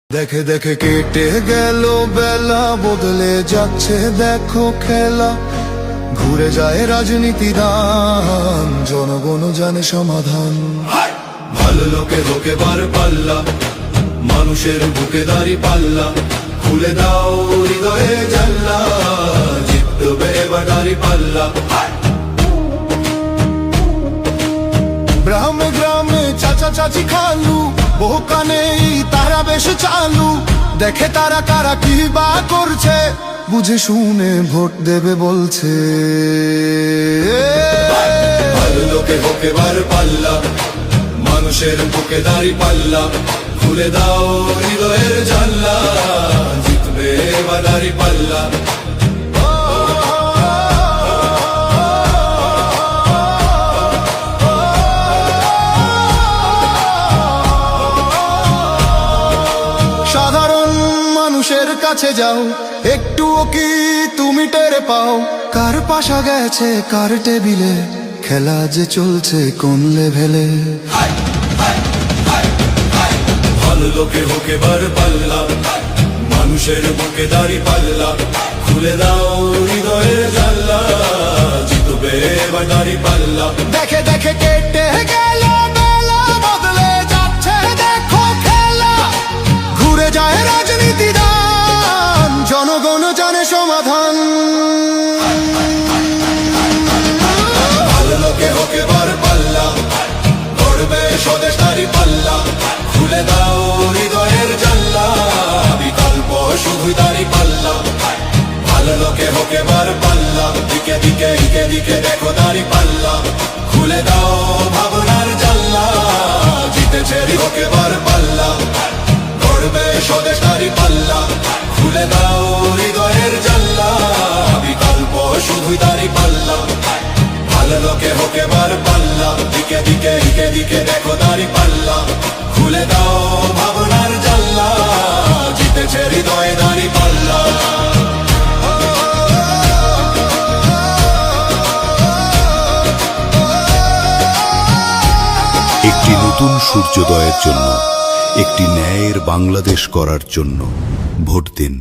দেখে দেখে কেটে গেল বেলা, বদলে যাচ্ছে দেখো খেলা। ঘুরে যায় রাজনীতি দান, জনগণ জানে সমাধান। ভালো লোকে হোকে বার পাল্লা, মানুষের বুকে দাঁড়ি পাল্লা। খুলে দাও হৃদয়ে জানলা, জিতবে এবার দাঁড়ি পাল্লা। গ্রামে গ্রামে চাচা চাচি খালু, বহু কানে তারা বেশ চালু। দেখে তারা কারা কি বা করছে, বুঝে শুনে ভোট দেবে বলছে। ভালো লোকে হোকে বার পাল্লা, মানুষের বুকে দাঁড়ি পাল্লা। খুলে দাও হৃদয়ের জানলা, জিতবে এবার দাঁড়ি পাল্লা। সাধারণ মানুষের কাছে যাও, একটুও কি তুমি টের পাও? কার পাশা গেছে কার টেবিলে, খেলা যে চলছে কোন লেভেলে। ভালো লোকে হোকে বার পাল্লা, মানুষের বুকে দাঁড়ি পাল্লা। খুলে দাও হৃদয়ের জানলা, জিতবে এবার দাঁড়ি পাল্লা। দেখে দেখে কেটে গেল বেলা, বদলে যাচ্ছে দেখো খেলা। ঘুরে যায় রাজনীতি দান, জনগণ জানে সমাধান। ভালো লোকে হোকে বার পাল্লা, করবে স্বদেশ দাঁড়ি পাল্লা। খুলে দাও হৃদয়ের জানলা, বিকল্প শুধু দাঁড়ি পাল্লা। ভালো লোকে হোকে বার পাল্লা, দিকে দিকে দিকে দিকে দেখো দাঁড়ি পাল্লা। খুলে দাও ভাবনার জানলা, জিতেছে হোকে বার পাল্লা। করবে স্বদেশ দাঁড়ি পাল্লা। খুলে দাও হৃদয়ের জানলা, বিকল্প শুধু দাঁড়ি পাল্লা। ভালো লোকে হোকে বার পাল্লা, দিকে দিকে দিকে দিকে দেখো দাঁড়ি পাল্লা। খুলে দাও ভাবনার জানলা, জিতেছে হৃদয়ে দাঁড়ি পাল্লা। একটি নতুন সূর্যোদয়ের জন্য, একটি ন্যায়ের বাংলাদেশ করার জন্য ভোট দিন।